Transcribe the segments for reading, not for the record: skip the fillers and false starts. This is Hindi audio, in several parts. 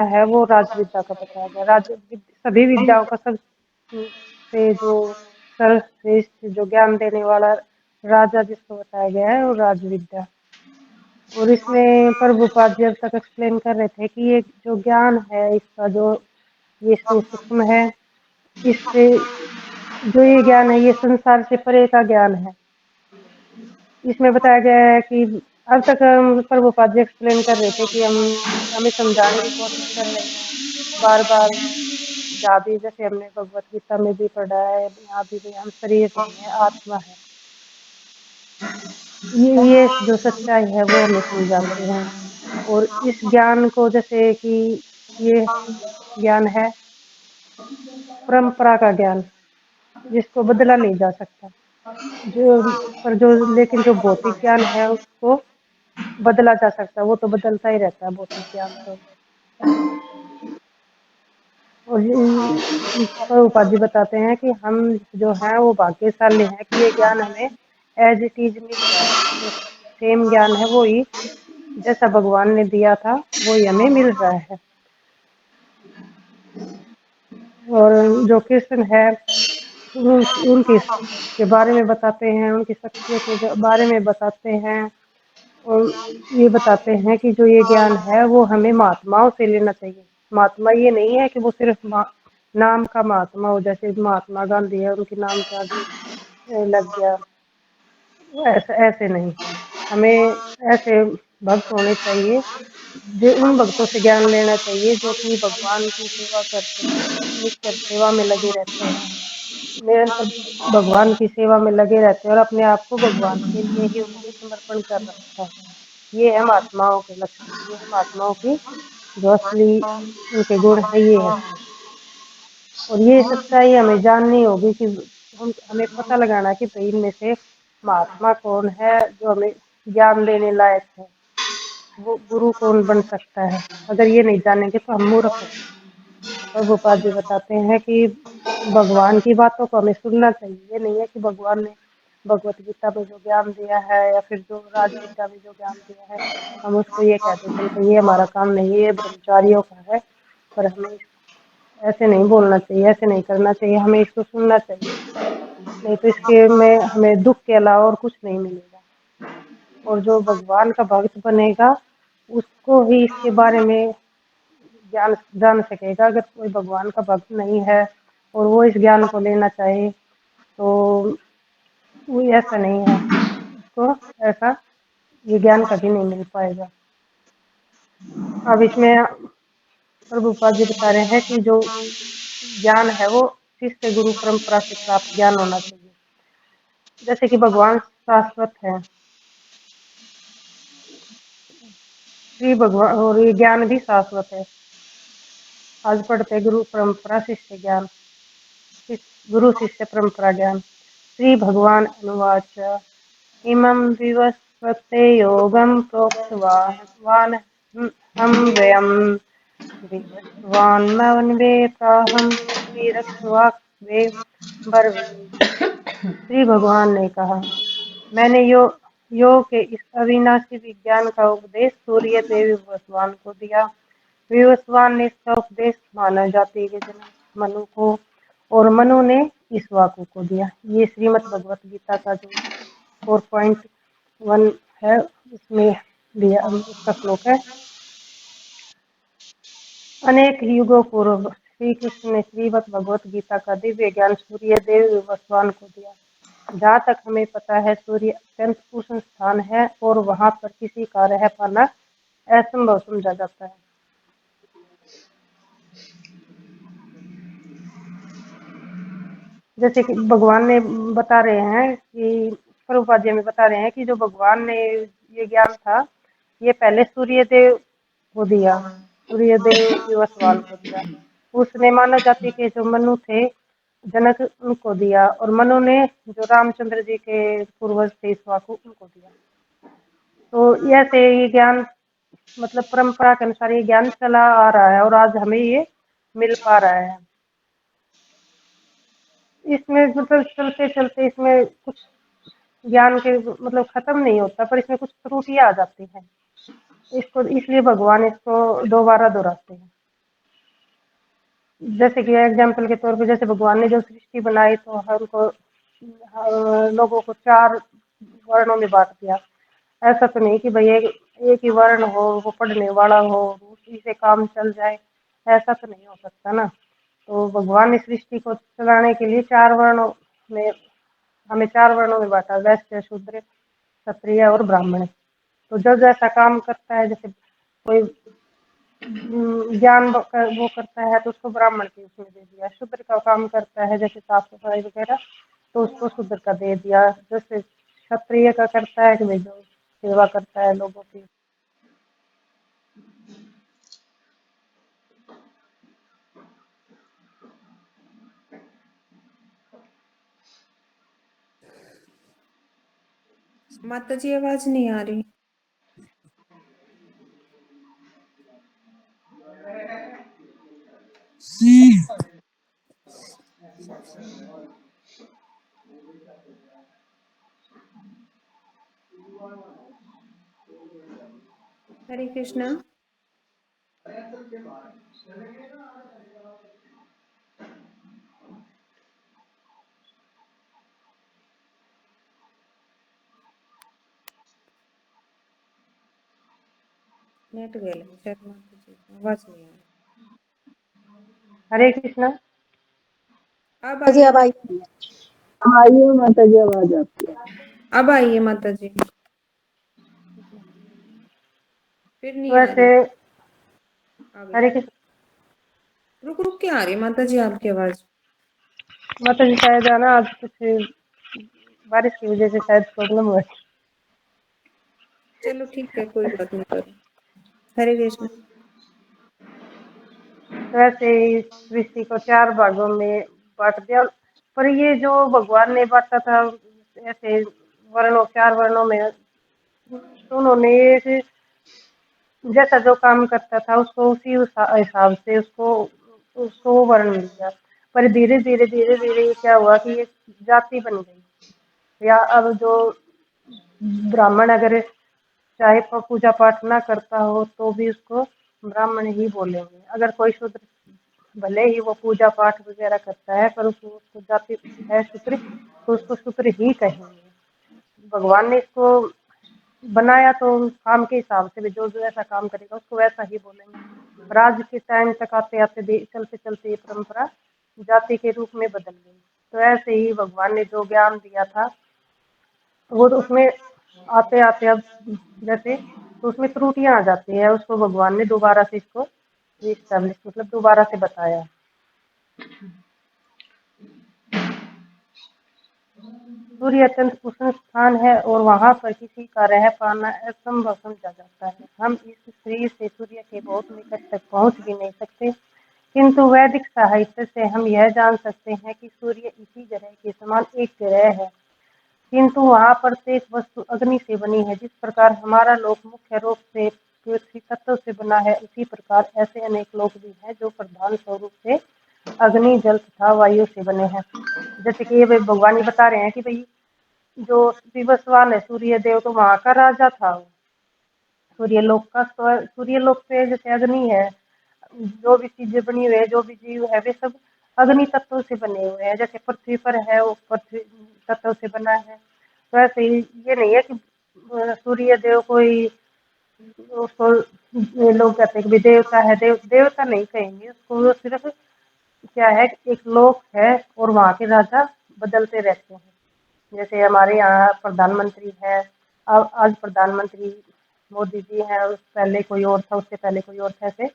है वो राजविद्या का बताया गया। सभी विद्याओं का सब से जो सर्वश्रेष्ठ जो ज्ञान देने वाला राजा जिसको बताया गया है वो राजविद्या। और इसमें प्रभुपाद जी अब तक एक्सप्लेन कर रहे थे कि ये जो ज्ञान है इसका जो ये सूक्ष्म है, इससे जो ये ज्ञान है ये संसार से परे का ज्ञान है। इसमें बताया गया है कि अब तक हम प्रभुपाद जी एक्सप्लेन कर रहे थे कि हमें समझाने की कोशिश कर रहे हैं बार बार। जहाँ भी जैसे हमने भगवत गीता में भी पढ़ा है, यहाँ भी हम शरीर नहीं है, आत्मा है। ये जो सच्चाई है वो हमें समझाते हैं। और इस ज्ञान को जैसे कि ये ज्ञान है परंपरा का ज्ञान, जिसको बदला नहीं जा सकता। जो लेकिन जो भौतिक ज्ञान है उसको बदला जा सकता है, वो तो बदलता ही रहता है भौतिक ज्ञान तो। और प्रभुपाद जी बताते हैं कि हम जो है वो भाग्यशाली हैं कि ये ज्ञान हमें एज इट इज मिल रहा है। जो सेम ज्ञान है वो ही जैसा भगवान ने दिया था वो ही हमें मिल रहा है। और जो कृष्ण है उनकी के बारे में बताते हैं, उनकी शक्तियों के बारे में बताते हैं। और ये बताते हैं कि जो ये ज्ञान है वो हमें महात्माओं से लेना चाहिए। महात्मा ये नहीं है कि वो सिर्फ नाम का महात्मा हो, जैसे महात्मा गांधी है उनके नाम के आगे लग गया, ऐसे ऐसे नहीं। हमें ऐसे भक्त होने चाहिए, जो उन भक्तों से ज्ञान लेना चाहिए जो कि भगवान की सेवा करते हैं, नित्य सेवा में लगे रहते हैं, निरंतर भगवान की सेवा में लगे रहते हैं और अपने आप को भगवान के लिए ही उन्होंने समर्पण कर रखा है। ये है महात्माओं के लक्षण, ये है महात्माओं की जो असली उनके गुण है, ये है। और ये सच्चाई हमें जाननी होगी कि हमें पता लगाना कि भाई इनमें से महात्मा कौन है जो हमें ज्ञान देने लायक है, वो गुरु कौन बन सकता है। अगर ये नहीं जानेंगे तो हम मूर्ख हैं। प्रभुपाद जी बताते हैं कि भगवान की बातों को हमें सुनना चाहिए। ये नहीं है कि भगवान ने भगवत गीता में जो ज्ञान दिया है या फिर जो राजविद्या में जो ज्ञान दिया है हम उसको ये कहते चलते ये हमारा काम नहीं है, ये ब्रह्मचारियों का है। पर हमें ऐसे नहीं बोलना चाहिए, ऐसे नहीं करना चाहिए, हमें इसको सुनना चाहिए। नहीं तो इसके में हमें दुख के अलावा और कुछ नहीं मिलेगा। और जो भगवान का भक्त बनेगा उसको ही इसके बारे में ज्ञान जान सकेगा। अगर कोई भगवान का भक्त नहीं है और वो इस ज्ञान को लेना चाहे तो वो ऐसा नहीं है, उसको ऐसा ये ज्ञान कभी नहीं मिल पाएगा। अब इसमें प्रभुपाद जी बता रहे हैं कि जो ज्ञान है वो शिष्य गुरु परंपरा से प्राप्त ज्ञान होना चाहिए। जैसे कि भगवान शाश्वत है, श्री भगवान, और ये ज्ञान भी शाश्वत है। आज पढ़ते गुरु परंपरा शिष्य ज्ञान, गुरु शिष्य परंपरा ज्ञान। श्री भगवान अनुवाच इमं विवस्वते योगं प्रोक्तवान् हम वयं विवस्वान्मन्वे प्राहं वीरक्ष्वाक्वे ब्रवीमि। श्री भगवान ने कहा, मैंने योग के इस अविनाशी विज्ञान का उपदेश सूर्य देव विवस्वान को दिया। विवस्वान ने इसका उपदेश मानव जाति के जनक मनु को, और मनु ने इक्ष्वाकु को दिया। ये श्रीमद् भगवत गीता का जो 4.1 है उसमें दिया, उसका श्लोक है। अनेक युगों पूर्व श्री कृष्ण ने श्रीमद् भगवत गीता का दिव्य ज्ञान सूर्य देव विवस्वान को दिया। जहाँ तक हमें पता है सूर्य अत्यंत उष्ण स्थान है और वहां पर किसी का रह पाना असंभव समझा जाता है। जैसे कि भगवान ने बता रहे हैं कि प्रभुपाद जी में बता रहे हैं कि जो भगवान ने ये ज्ञान था ये पहले सूर्य देव को दिया, सूर्य देव विवस्वान को दिया। उसने मानव जाति के जो मनु थे जनक उनको दिया, और मनु ने जो रामचंद्र जी के पूर्वज थे इक्ष्वाकु उनको दिया। तो ऐसे ये ज्ञान मतलब परंपरा के अनुसार ये ज्ञान चला आ रहा है और आज हमें ये मिल पा रहा है। इसमें मतलब चलते चलते इसमें कुछ ज्ञान के मतलब खत्म नहीं होता, पर इसमें कुछ त्रुटियां आ जाती हैं। इसको इसलिए भगवान इसको दोबारा दोहराते हैं। जैसे कि एग्जाम्पल के तौर पे, जैसे भगवान ने जो सृष्टि बनाई तो हमको लोगों को 4 वर्णों में बाँट दिया। ऐसा तो नहीं कि भई एक ही वर्ण हो, वो पढ़ने वाला हो, उसी से काम चल जाए, ऐसा तो नहीं हो सकता ना। तो भगवान ने सृष्टि को चलाने के लिए 4 वर्णों में हमें 4 वर्णों में बाँटा, वैश्य, शूद्र, क्षत्रिय और ब्राह्मण। तो जो जैसा काम करता है, जैसे कोई ज्ञान वो करता है तो उसको ब्राह्मण के उसमें दे दिया, शूद्र का काम करता है जैसे साफ सफाई वगैरह तो उसको शूद्र का दे दिया, जैसे क्षत्रिय का करता है कि भाई जो सेवा करता है लोगों की। माता जी आवाज नहीं आ रही। हरे कृष्णा। नेट गया शायद माता जी को आवाज नहीं आ हरे कृष्णा। रही। अब जी आई। अब आई। आई है माता जी आवाज आपकी। अब आई है माता जी, फिर नहीं आ वैसे रही। आ गई। हरे कृष्ण। रुक रुक के आ रही है माता जी आपकी आवाज। माता जी शायद है ना, आज कुछ बारिश की वजह से शायद प्रॉब्लम हुआ है। चलो ठीक है, कोई बात नहीं करो। हरे कृष्ण। वैसे ही सृष्टि को 4 भागों में बांट दिया, पर ये जो भगवान ने बांटा था ऐसे वर्णों 4 वर्णों में, तो उन्होंने एक जैसा जो काम करता था उसको उसी हिसाब से उसको उसको वो वर्ण मिल गया। पर धीरे धीरे ये क्या हुआ कि ये जाति बन गई। या अब जो ब्राह्मण अगर चाहे पूजा पाठ ना करता हो तो भी उसको ब्राह्मण ही बोलेंगे। अगर कोई शूद्र भले ही वो पूजा पाठ वगैरह करता है पर उसको जाति है शूद्र तो उसको शूद्र ही कहेंगे। भगवान ने इसको बनाया तो काम के हिसाब से भी जो जो ऐसा काम करेगा उसको वैसा ही बोलेंगे। पर आज के टाइम तक आते आते चलते चलते ये परंपरा जाति के रूप में बदल गई। तो ऐसे ही भगवान ने जो ज्ञान दिया था वो तो उसमें आते आते अब जैसे तो उसमें त्रुटियां आ जाती है, उसको भगवान ने दोबारा से इसको रिस्टैब्लिश मतलब दोबारा से बताया। सूर्य अत्यंत उष्ण स्थान है और वहां पर किसी का रह पाना असंभव समझा जाता है। हम इस शरीर से सूर्य के बहुत निकट तक पहुंच भी नहीं सकते, किंतु वैदिक साहित्य से हम यह जान सकते हैं कि सूर्य इसी ग्रह के समान एक ग्रह है, किंतु वहाँ प्रत्येक वस्तु अग्नि से बनी है। जिस प्रकार हमारा लोक मुख्य रूप से पृथ्वी तत्व से बना है, उसी प्रकार ऐसे अनेक लोक भी हैं जो प्रधान स्वरूप से अग्नि, जल तथा वायु से बने हैं। जैसे कि ये भगवान ही बता रहे हैं कि भाई जो विवस्वान है सूर्य देव तो वहाँ का राजा था। सूर्यलोक का सूर्यलोक पे जैसे अग्नि है, जो भी चीजें बनी हुई है, जो भी जीव है वे सब अग्नि तत्व से बने हुए हैं। जैसे पृथ्वी पर है वो पृथ्वी तत्व से बना है, तो ऐसे ही ये नहीं है कि सूर्य देव कोई उसको ये लोग कहते हैं कि भी देवता है, देवता नहीं कहेंगे उसको, वो सिर्फ क्या है एक लोक है और वहाँ के राजा बदलते रहते हैं। जैसे हमारे यहाँ प्रधानमंत्री है, अब आज प्रधानमंत्री मोदी जी हैं, उस पहले कोई और था, उससे पहले कोई और था ऐसे।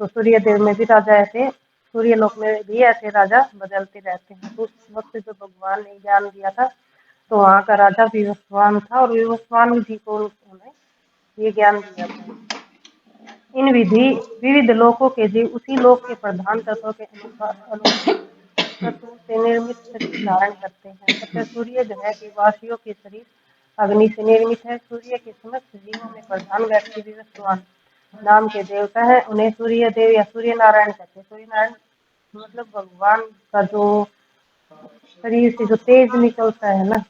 तो सूर्य देव में भी राजा ऐसे, सूर्य लोक में भी ऐसे राजा बदलते रहते हैं। तो उस वक्त जो भगवान ने ज्ञान दिया था तो वहाँ का राजा विवस्वान था और विवस्वान जी को उन्होंने ये ज्ञान दिया था। इन विविध लोकों के जीव उसी लोक के प्रधान तत्वों के अनुरूप तत्वों से निर्मित शरीर धारण करते हैं। अतः सूर्य ग्रह के वासियों के शरीर अग्नि से निर्मित है। सूर्य के समस्त जीवों में प्रधान व्यक्ति विवस्वान नाम के देवता है, उन्हें सूर्य देव या सूर्य नारायण कहते हैं। सूर्य नारायण मतलब भगवान का जो शरीर से जो तेज निकलता है ना,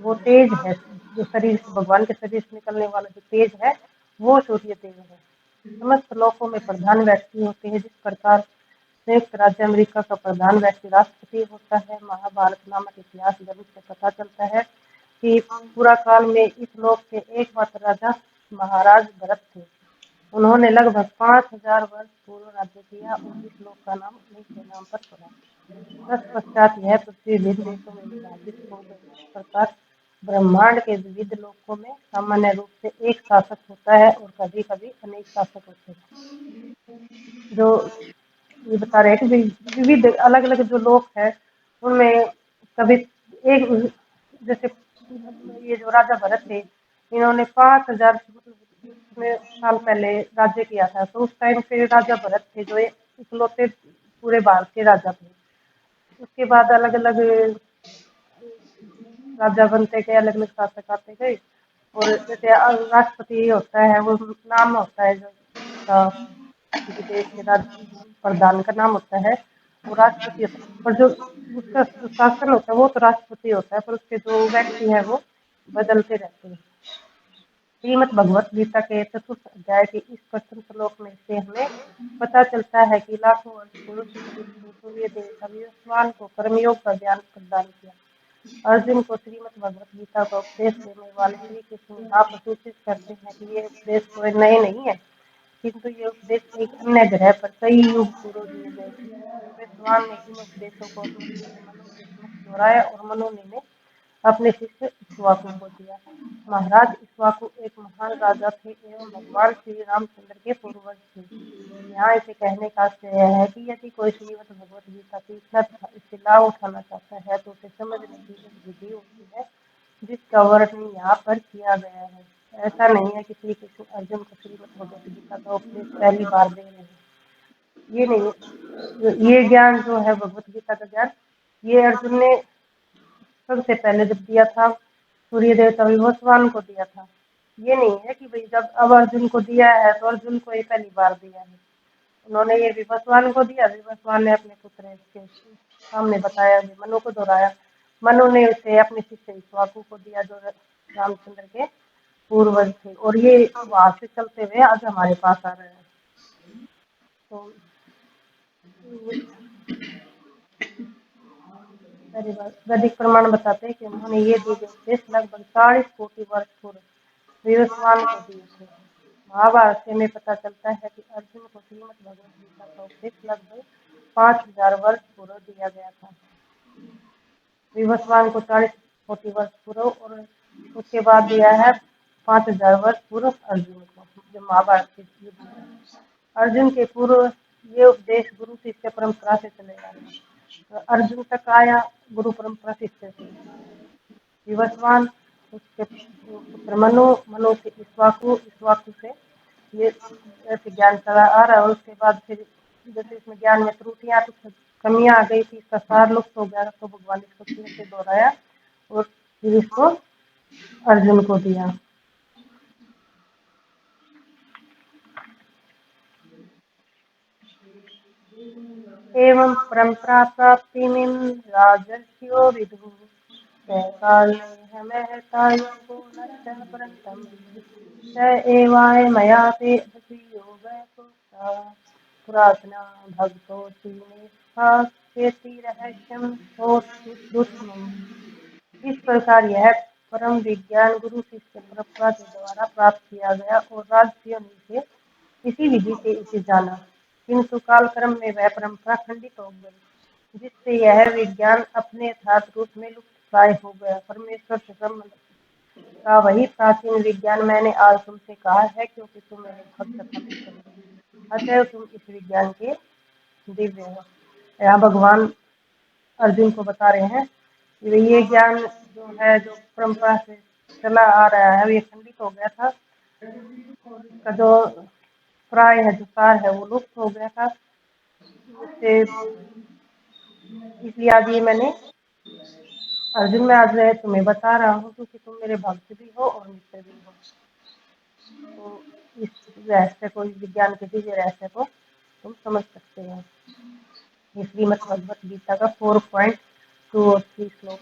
वो तेज है। जो शरीर से भगवान के शरीर से निकलने वाला जो तेज है वो सूर्य देव है। समस्त लोकों में प्रधान व्यक्ति होते हैं। जिस प्रकार संयुक्त राज्य अमेरिका का प्रधान व्यक्ति राष्ट्रपति होता है। महाभारत नामक इतिहास ग्रंथ से पता चलता है कि पूरा काल में इस लोक के एकमात्र राजा महाराज भरत थे। उन्होंने लगभग 5000 वर्ष पूर्व राज्य किया और इस लोक का नाम उन्हीं के नाम पर पड़ा। तत्पश्चात यह पृथ्वी विभिन्न देशों में विभाजित हो गई। इस प्रकार ब्रह्मांड के विविध लोकों में सामान्य रूप से एक शासक होता है और कभी कभी अनेक शासक होते हैं। जो ये बता रहे हैं कि विविध अलग अलग जो लोक है उनमें कभी एक जैसे ये जो राजा भरत थे इन्होंने 5000 साल पहले राज्य किया था। तो उस टाइम पे राजा भरत थे जो इकलौते पूरे भारत के राजा थे। उसके बाद अलग अलग राजा बनते गए, अलग अलग शासक आते गए और जैसे राष्ट्रपति होता है वो नाम होता है जो किसी देश के प्रधान का नाम होता है वो राष्ट्रपति होता है। पर जो उसका जो शासन होता है वो तो राष्ट्रपति होता है पर उसके जो व्यक्ति है वो बदलते रहते हैं। श्रीमद् भगवत गीता के चतुर्थ अध्याय के इस प्रथम श्लोक में से हमें पता चलता है कि लाखों वर्ष पूर्व सूर्य देव अभिस्वान को कर्मयोग का ज्ञान प्रदान किया। अर्जुन को श्रीमद् भगवत गीता का उपदेश देने वाले श्री कृष्ण यहाँ पर सूचित करते हैं कि ये उपदेश कोई नए नहीं है, किंतु ये उपदेश एक अन्य ग्रह पर कई युग पूर्व दिए गए थे। भगवान ने इन उपदेशों को अपने शिष्य मनु के समक्ष दोहराया और मनु ने अपने शिष्य इक्ष्वाकु को दिया। महाराज इक्ष्वाकु एक महान राजा थे एवं भगवान श्री रामचंद्र के पूर्वज थे। यहाँ इसे कहने का आश्चर्य है कि यदि कोई श्रीमद् भगवत गीता सीखना तथा इससे लाभ उठाना चाहता है तो उसे समझने की एक विधि होती है जिसका वर्णन यहाँ पर किया गया है। ऐसा नहीं है कि श्री कृष्ण अर्जुन को श्रीमद् भगवत गीता का उपदेश पहली बार दे रहे हैं। ये नहीं, ये ज्ञान जो है भगवत गीता का ज्ञान ये अर्जुन ने सबसे पहले जब दिया था सूर्य देवता विवस्वान को दिया था। ये नहीं है कि भाई जब अब अर्जुन को दिया है तो अर्जुन को ये पहली बार दिया है। उन्होंने ये विवस्वान को दिया, विवस्वान ने अपने पुत्र के सामने बताया, मनु को दोहराया, मनु ने उसे अपने शिष्य इक्ष्वाकु को दिया जो रामचंद्र के पूर्वज थे और ये वहां से चलते हुए आज हमारे पास आ रहे हैं। तो वैदिक प्रमाण बताते हैं कि उन्होंने ये दिए उपदेश लगभग 40 कोटि वर्ष पूर्व विवस्वान को दिए थे। महाभारत से हमें पता चलता है कि अर्जुन को श्रीमद् भगवत गीता का उपदेश लगभग 5000 वर्ष पूर्व दिया गया था। विवस्वान को 40 कोटि वर्ष पूर्व और उसके बाद दिया है 5000 वर्ष पूर्व अर्जुन को, जो महाभारत के युद्ध में। अर्जुन के पूर्व ये उपदेश गुरु शिष्य परंपरा से चलेगा। अर्जुन तक आया गुरु परंपरा शिष्य से। विवस्वान उसके पुत्र मनु, मनु से इक्ष्वाकु, इक्ष्वाकु से ये ऐसे ज्ञान चला आ रहा है। और उसके बाद फिर जैसे इसमें ज्ञान में त्रुटियां कुछ कमियां आ गई थी, इसका सार लुप्त हो गया तो भगवान इसको फिर से दोहराया और फिर इसको अर्जुन को दिया। एवं परंपरा प्राप्ति राजर्षियो विदुः एवाय मया ते पुरातना भक्तोऽसि रहस्यम्। इस प्रकार यह परम विज्ञान गुरु शिष्य परंपरा के द्वारा प्राप्त किया गया और राजर्षियों ने इसी विधि से इसे जाना, किंतु कालक्रम में वह परंपरा खंडित हो गई जिससे यह विज्ञान अपने यथार्थ रूप में लुप्त प्राय हो गया। परमेश्वर से संबंध का वही प्राचीन विज्ञान मैंने आज तुमसे कहा है क्योंकि तुम मेरे भक्त तथा मित्र हो, अतएव तुम इस विज्ञान के दिव्य हो। यहाँ भगवान अर्जुन को बता रहे हैं कि ये ज्ञान जो है जो परंपरा से चला आ रहा है ये खंडित हो गया था और इसका जो प्राय है जो सार है वो लुप्त हो गया था। इसलिए आज ये मैंने अर्जुन में आज तुम्हें बता रहा हूँ क्योंकि तुम मेरे भक्त भी हो और मित्र भी हो। तो इस रहस्य को, इस विज्ञान के दिव्य रहस्य को तुम समझ सकते हो। ये श्रीमद् भगवत गीता का 4.2 और 3 श्लोक।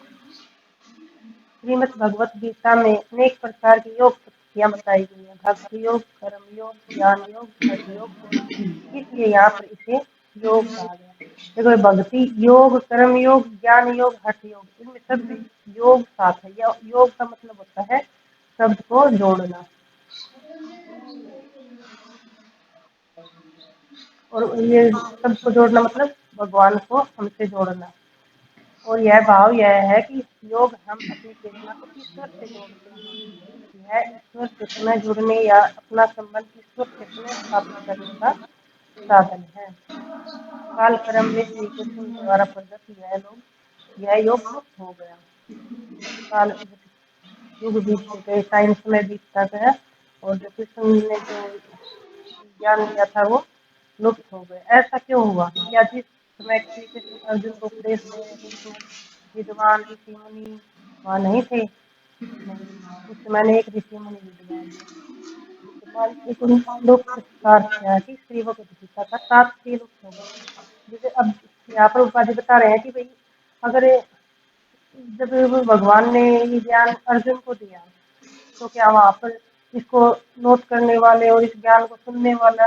श्रीमद् भगवत गीता में अनेक प्रकार की योग पद्धतियां बताई गई है, भक्ति योग, कर्म योग, ज्ञान योग, हठ योग, इसलिए यहाँ पर इसे योग कहा गया। देखो भक्ति योग, कर्म योग, ज्ञान योग, हठ योग, इनमें सब में योग साथ है। योग का मतलब होता है शब्द को जोड़ना, और ये शब्द को जोड़ना मतलब भगवान को हमसे जोड़ना। और यह भाव यह है कि योग हम अपनी चेतना को ईश्वर से जोड़ते हैं। यह ईश्वर चेतना जुड़ने या अपना संबंध ईश्वर चेतना स्थापित करने का साधन है। काल क्रम में श्री कृष्ण द्वारा प्रदत्त यह योग लुप्त हो गया। काल युग बीतते गए, टाइम समय बीतता गया, और जो कृष्ण ने जो ज्ञान दिया था वो लुप्त हो गए। ऐसा क्यों हुआ? क्या जिस समय श्री कृष्ण अर्जुन को उपदेश दे रहे थे विद्वान ऋषि मुनि वहाँ नहीं थे? नहीं, उस समय ने एक ऋषि मुनि विद्वान थे। लुप्त का अर्थ क्या है कि स्त्री व गीता का सात स्त्री लुप्त हो गए। जैसे अब यहाँ पर उपाधि बता रहे हैं कि भाई अगर जब भगवान ने ये ज्ञान अर्जुन को दिया तो क्या वहाँ पर इसको नोट करने वाले और इस ज्ञान को सुनने वाला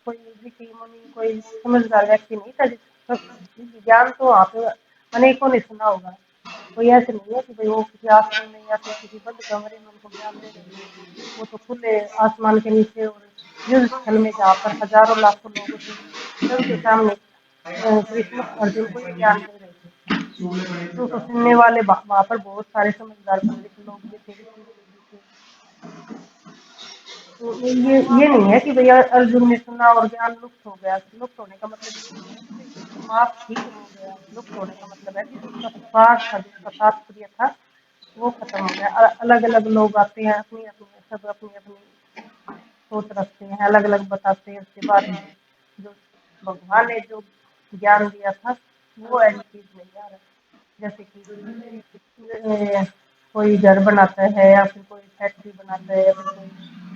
कोई ऋषि मुनि, कोई समझदार व्यक्ति नहीं था? ज्ञान तो वहाँ पे अनेकों ने सुना होगा। कोई ऐसे नहीं है कि भाई वो किसी आश्रम में या फिर किसी बंद कमरे में उनको ज्ञान दे रहे थे। वो तो खुले आसमान के नीचे और युद्ध स्थल में जहाँ पर हजारों लाखों लोग थे, सबके सामने कृष्ण अर्जुन को ये ज्ञान दे रहे थे। तो सुनने वाले वहाँ पर बहुत सारे समझदार पंडित लोग भी थे, ऋषि मुनि भी थे। तो ये नहीं है कि भैया अर्जुन ने सुना और ज्ञान लुप्त हो गया। लुप्त होने का मतलब ये नहीं है कि भाई समाप्त ही हो गया। लुप्त होने का मतलब है कि उसका सार था, जिसका तात्पर्य था वो खत्म हो गया। अलग अलग लोग आते हैं, अपनी अपनी सब अपनी अपनी सोच रखते हैं, अलग अलग बताते हैं उसके बारे में। जो भगवान ने जो ज्ञान दिया था वो ऐसी चीज नहीं आ रहा। जैसे कि कोई घर बनाता है या फिर कोई फैक्ट्री बनाता है या फिर कोई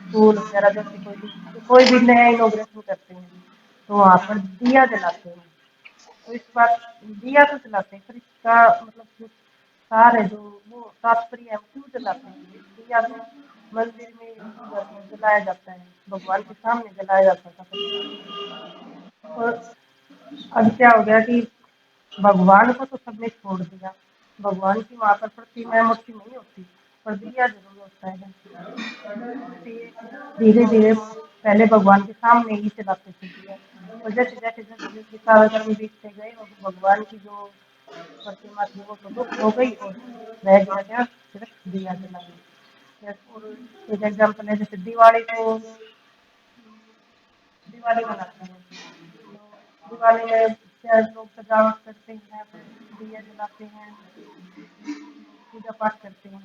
स्कूल वगैरह, जैसे कोई भी नया इनोग्रेशन करते हैं तो वहाँ पर दिया जलाते हैं। तो इस बात दिया तो जलाते हैं, पर इसका मतलब जो सार है, जो वो तात्पर्य है, वो क्यों जलाते हैं? दिया तो मंदिर में घर में जलाया जाता है, भगवान के सामने जलाया जाता था पहले। और अब क्या हो गया कि भगवान को तो सबने छोड़ दिया। भगवान की वहाँ पर प्रतिमा मूर्ति नहीं होती, पर दिया जरूर होता है। धीरे धीरे पहले भगवान के सामने ही चलाते थे दिया, और जैसे जैसे जैसे जैसे सारा कर्म बीतते गए और भगवान की जो प्रतिमा थी वो तो लुप्त हो गई और रह गया क्या? सिर्फ दिया जलाना। और एक एग्जाम्पल है, जैसे दिवाली मनाते हैं तो दिवाली में क्या लोग सजावट करते हैं, दिया जलाते हैं, पूजा पाठ करते हैं।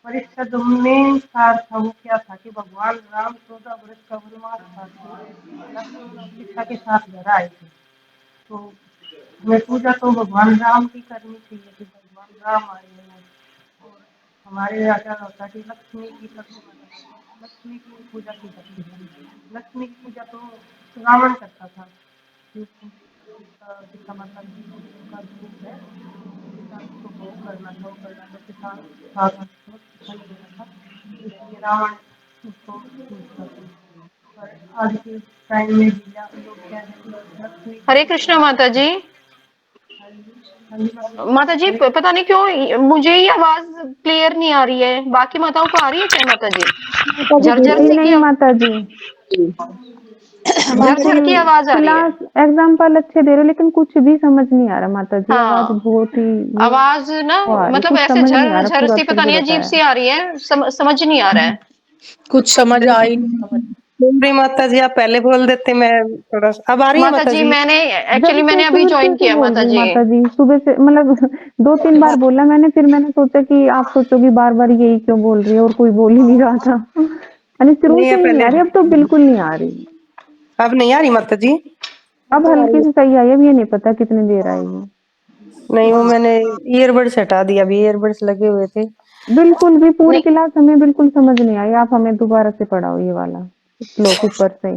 पर इसका जो मेन सार था वो क्या था कि भगवान राम 14 वर्ष का वनवास काट के लक्ष्मण और सीता के साथ घर आए थे। तो हमें पूजा तो भगवान राम की करनी चाहिए कि भगवान राम आए हैं। और हमारे यहाँ क्या होता है कि लक्ष्मी की प्रतिमा बनाते हैं, लक्ष्मी की पूजा की जाती है। लक्ष्मी की पूजा तो रावण करता था। सीता माता की का रूप है, किसान को भोग करना था, वो करना था, किसान साथ दिखाई देना था, इसलिए रावण उसको पूजता था। पर आज के टाइम में भी लोग क्या है कि लक्ष्मी की हरे पूजा कृष्णा नहीं माता करते। जी। हाँ जी, हाँ जी माता जी। माता जी हरे पता नहीं क्यों मुझे ही आवाज क्लियर नहीं आ रही है, बाकी माताओं को आ रही है क्या माता जी? माता जी झरझर बिल्कुल सी की नहीं माता जी। माता झरझर की जी आवाज आ रही है। क्लास एग्जाम्पल अच्छे दे रहे हो लेकिन कुछ भी समझ नहीं आ रहा माता जी। आवाज हाँ, बहुत ही ये आवाज ना वो आ रही, मतलब कुछ ऐसे समझ नहीं आ झर रहा झर पूरा सी फिर पता भी नहीं अजीब बताया। सी आ रही है, समझ नहीं आ रहा है। कुछ समझ आ ही नहीं बोल रही माता जी, आप पहले बोल देते, मैं थोड़ा सा अब आ रही है माता माता जी जी। मैंने जब एक्चुअली से मैंने अभी सुबह ज्वाइन से किया बोल माता रही हूँ जी। माता जी, सुबह से मतलब 2-3 बार बोला मैंने, फिर मैंने सोचा कि आप सोचोगी बार बार यही क्यों बोल रही है, और कोई बोल ही नहीं रहा था। यानी शुरू नहीं है से ही नहीं पहले, आ रही, अब तो बिल्कुल नहीं आ रही। अब नहीं आ रही माता जी। अब हल्की से सही आई, अब ये नहीं पता कितनी देर आएगी। नहीं वो मैंने ईयरबड्स हटा दिया, अभी ईयरबड्स लगे हुए थे। बिल्कुल भी पूरी नहीं, क्लास हमें बिल्कुल समझ नहीं आई, आप हमें दोबारा से पढ़ाओ ये वाला श्लोक ऊपर से।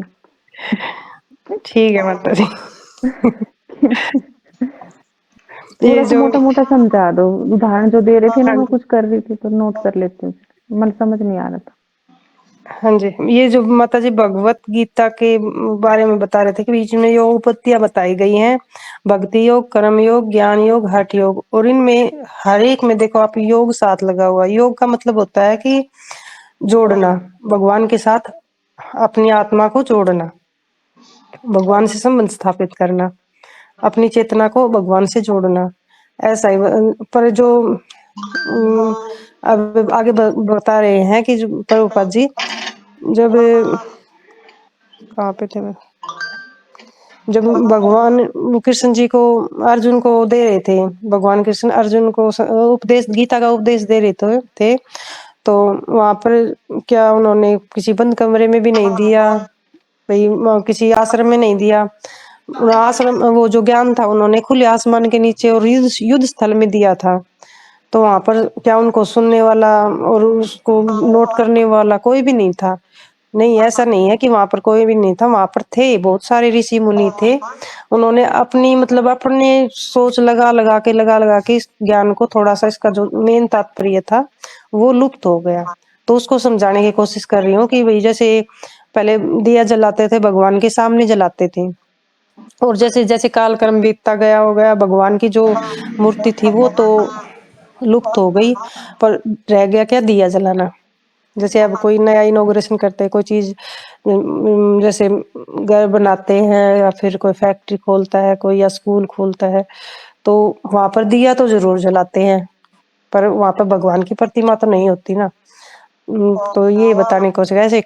ठीक है माता जी। थोड़ा ये सा जो मोटा मोटा समझा दो, उदाहरण जो दे रहे थे ना हाँ मैं जी, कुछ कर रही थी तो नोट कर लेती हूँ, मतलब समझ नहीं आ रहा था। हाँ जी, ये जो माता जी भगवत गीता के बारे में बता रहे थे कि बीच में योग उपत्तियां बताई गई हैं, भक्ति योग, कर्म योग, ज्ञान योग, हठ योग, और इनमें हर एक में देखो आप योग साथ लगा हुआ है। योग का मतलब होता है कि जोड़ना, भगवान के साथ अपनी आत्मा को जोड़ना, भगवान से संबंध स्थापित करना, अपनी चेतना को भगवान से जोड़ना, ऐसा ही। पर जो अब आगे बता रहे हैं कि प्रभुपाद जी जब कहाँ पे थे मैं, जब भगवान कृष्ण जी को अर्जुन को दे रहे थे, भगवान कृष्ण अर्जुन को उपदेश, गीता का उपदेश दे रहे थे, तो वहां पर क्या उन्होंने किसी बंद कमरे में भी नहीं दिया, भाई किसी आश्रम में नहीं दिया। आश्रम वो जो ज्ञान था उन्होंने खुले आसमान के नीचे और युद्ध स्थल में दिया था। तो वहां पर क्या उनको सुनने वाला और उसको नोट करने वाला कोई भी नहीं था? नहीं, ऐसा नहीं है कि वहां पर कोई भी नहीं था, वहां पर थे, बहुत सारे ऋषि मुनि थे। उन्होंने अपनी मतलब अपने सोच लगा लगा के इस ज्ञान को थोड़ा सा, इसका जो मेन तात्पर्य था वो लुप्त हो गया। तो उसको समझाने की कोशिश कर रही हूँ कि भाई जैसे पहले दिया जलाते थे, भगवान के सामने जलाते थे, और जैसे जैसे कालक्रम बीतता गया हो गया, भगवान की जो मूर्ति थी वो तो लुप्त हो गई, पर रह गया क्या? दिया जलाना। जैसे अब कोई नया इनॉग्रेशन करते हैं, कोई चीज जैसे घर बनाते हैं या फिर कोई फैक्ट्री खोलता है कोई, या स्कूल खोलता है, तो वहां पर दिया तो जरूर जलाते हैं, पर वहां पर भगवान की प्रतिमा तो नहीं होती ना। तो ये बताने की कोशिश, ऐसे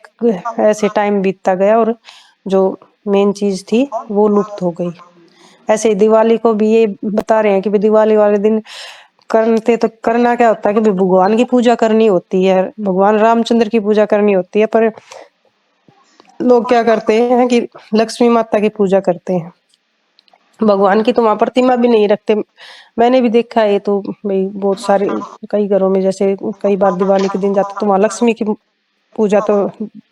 ऐसे टाइम बीतता गया और जो मेन चीज थी वो लुप्त हो गई। ऐसे दिवाली को भी ये बता रहे हैं कि दिवाली वाले दिन करते तो करना क्या होता है कि भगवान की पूजा करनी होती है, भगवान रामचंद्र की पूजा करनी होती है, पर लोग क्या करते हैं कि लक्ष्मी माता की पूजा करते हैं, भगवान की तो वहां प्रतिमा भी नहीं रखते। मैंने भी देखा है तो भाई बहुत सारे कई घरों में, जैसे कई बार दिवाली के दिन जाते तो वहां लक्ष्मी की पूजा तो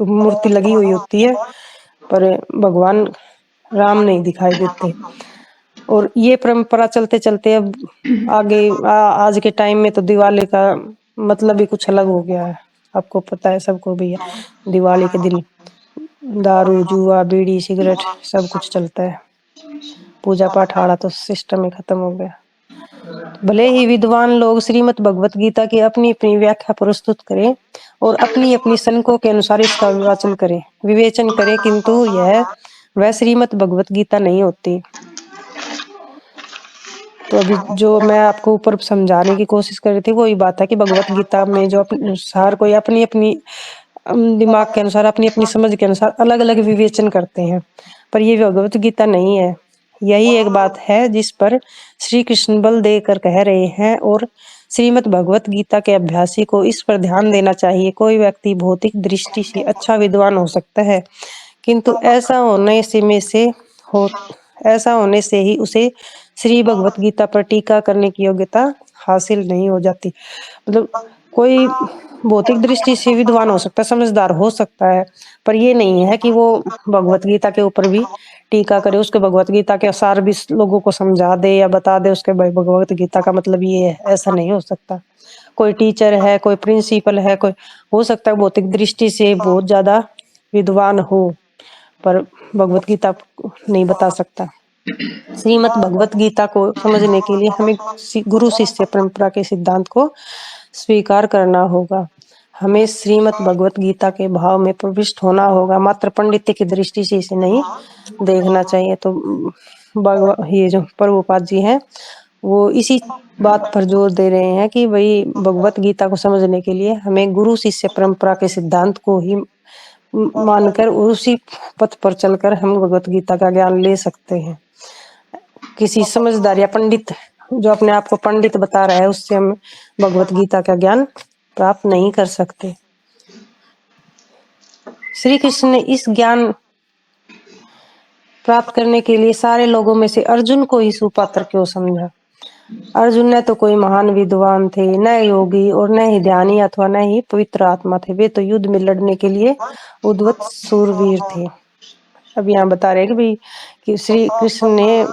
मूर्ति लगी हुई होती है, पर भगवान राम नहीं दिखाई देते। और ये परंपरा चलते चलते अब आगे आज के टाइम में तो दिवाली का मतलब ही कुछ अलग हो गया है। आपको पता है सबको भैया, दिवाली के दिन दारू जुआ बीड़ी सिगरेट सब कुछ चलता है, पूजा पाठ वाला तो सिस्टम ही खत्म हो गया। भले ही विद्वान लोग श्रीमद् भगवत गीता की अपनी अपनी व्याख्या प्रस्तुत करें और अपनी अपनी सनकों के अनुसार इसका विवेचन करें, किंतु यह वह श्रीमद् भगवत गीता नहीं होती। तो अभी जो मैं आपको ऊपर समझाने की कोशिश कर रही थी वही बात है कि भगवत गीता में जो हर कोई अपनी अपनी दिमाग के अनुसार, अपनी अपनी समझ के अनुसार अलग अलग विवेचन करते हैं, पर ये भगवत गीता नहीं है। यही एक बात है जिस पर श्री कृष्ण बल देकर कह रहे हैं, और श्रीमद् भगवत गीता के अभ्यासी को इस पर ध्यान देना चाहिए। कोई व्यक्ति भौतिक दृष्टि से अच्छा विद्वान हो सकता है, किंतु ऐसा होने से ही उसे श्री भगवत गीता पर टीका करने की योग्यता हासिल नहीं हो जाती। मतलब कोई भौतिक दृष्टि से विद्वान हो सकता है, समझदार हो सकता है, पर ये नहीं है कि वो भगवत गीता के ऊपर भी टीका करे, उसके भगवत गीता के सार भी लोगों को समझा दे या बता दे उसके भगवत गीता का मतलब ये है, ऐसा नहीं हो सकता। कोई टीचर है, कोई प्रिंसिपल है, कोई हो सकता है भौतिक दृष्टि से बहुत ज्यादा विद्वान हो, पर भगवत गीता नहीं बता सकता। श्रीमद् भगवत गीता को समझने के लिए हमें गुरु शिष्य परंपरा के सिद्धांत को स्वीकार करना होगा। हमें श्रीमद् भगवत गीता के भाव में प्रविष्ट होना होगा, मात्र पंडित्य की दृष्टि से इसे नहीं देखना चाहिए। तो ये जो प्रभुपाद जी हैं वो इसी बात पर जोर दे रहे हैं कि भाई भगवत गीता को समझने के लिए हमें गुरु शिष्य परंपरा के सिद्धांत को ही मानकर उसी पथ पर चलकर हम भगवत गीता का ज्ञान ले सकते हैं। किसी समझदार या पंडित जो अपने आप को पंडित बता रहा है उससे हम भगवत गीता का ज्ञान प्राप्त नहीं कर सकते। श्री कृष्ण ने इस ज्ञान प्राप्त करने के लिए सारे लोगों में से अर्जुन को ही सुपात्र क्यों समझा? अर्जुन ने तो कोई महान विद्वान थे, न योगी और न ही ध्यानी अथवा न ही पवित्र आत्मा थे, वे तो युद्ध में लड़ने के लिए उद्वत सूरवीर थे। अब यहाँ बता रहे हैं कि भाई कि श्री कृष्ण ने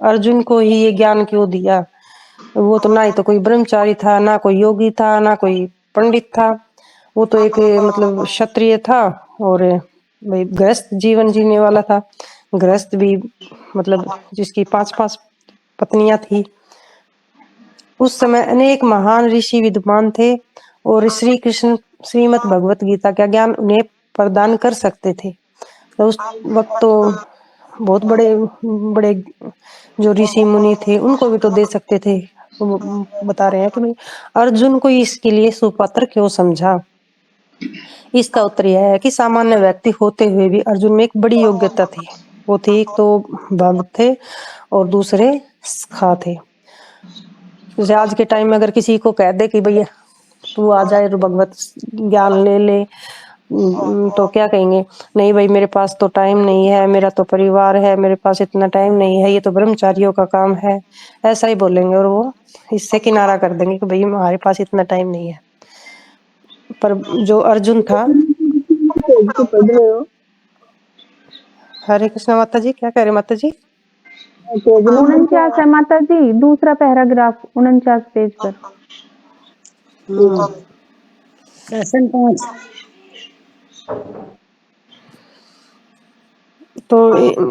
अर्जुन को ही ये ज्ञान क्यों दिया? वो तो ना ही तो कोई ब्रह्मचारी था, ना कोई योगी था, ना कोई पंडित था, वो तो एक मतलब क्षत्रिय था और भाई गृहस्थ जीवन जीने वाला था। गृहस्थ भी मतलब जिसकी 5-5 पत्नियां थी। उस समय अनेक महान ऋषि विद्वान थे और श्री कृष्ण श्रीमद् भगवत गीता का ज्ञान उन्हें प्रदान कर सकते थे। तो उस वक्त तो बहुत बड़े बड़े जो ऋषि मुनि थे उनको भी तो दे सकते थे। वो बता रहे हैं कि भाई अर्जुन को इसके लिए सुपात्र क्यों समझा। इसका उत्तर यह है कि सामान्य व्यक्ति होते हुए भी अर्जुन में एक बड़ी योग्यता थी। वो थी एक तो भक्त थे और दूसरे सखा थे। जैसे आज के टाइम में अगर किसी को कह दे कि भैया तू आ जाए और भगवत ज्ञान ले ले तो क्या कहेंगे, नहीं भाई मेरे पास तो टाइम नहीं है, मेरा तो परिवार है, मेरे पास इतना टाइम नहीं है, ये तो ब्रह्मचारियों का काम है, ऐसा ही बोलेंगे और वो इससे किनारा कर देंगे कि भाई हमारे पास इतना टाइम नहीं है। पर जो अर्जुन था, पढ़ रहे हो? हरे कृष्णा माता जी, क्या कह रहे माता जी? 49 है माता जी, दूसरा पैराग्राफ 49 पेज पर। सेशन 5। तो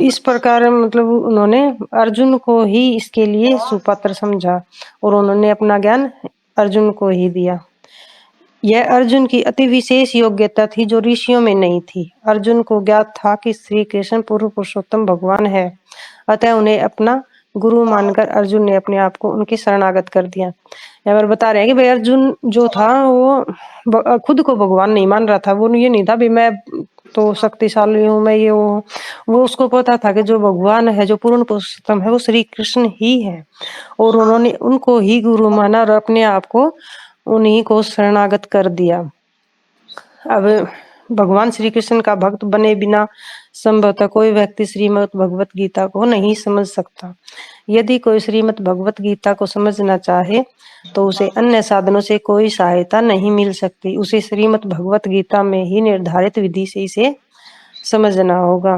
इस प्रकार मतलब उन्होंने अर्जुन को ही इसके लिए सुपात्र समझा और उन्होंने अपना ज्ञान अर्जुन को ही दिया। यह अर्जुन की अति विशेष योग्यता थी जो ऋषियों में नहीं थी। अर्जुन को ज्ञात था कि श्री कृष्ण पूर्व पुरुषोत्तम भगवान है, अतः उन्हें अपना गुरु मानकर अर्जुन ने अपने आप को उनकी शरणागत कर दिया। यहाँ पर बता रहे हैं कि भाई अर्जुन जो था वो खुद को भगवान नहीं मान रहा था। वो ये नहीं था भाई मैं तो शक्तिशाली हूँ, मैं ये वो उसको पता था कि जो भगवान है, जो पूर्ण पुरुषोत्तम है, वो श्री कृष्ण ही है और उन्होंने उनको ही गुरु माना और अपने आप को उन्हीं को शरणागत कर दिया। अब भगवान श्री कृष्ण का भक्त बने बिना संभवतः कोई व्यक्ति श्रीमद् भगवत गीता को नहीं समझ सकता। यदि कोई श्रीमद् भगवत गीता को समझना चाहे तो उसे अन्य साधनों से कोई सहायता नहीं मिल सकती। उसे श्रीमद् भगवत गीता में ही निर्धारित विधि से इसे समझना होगा,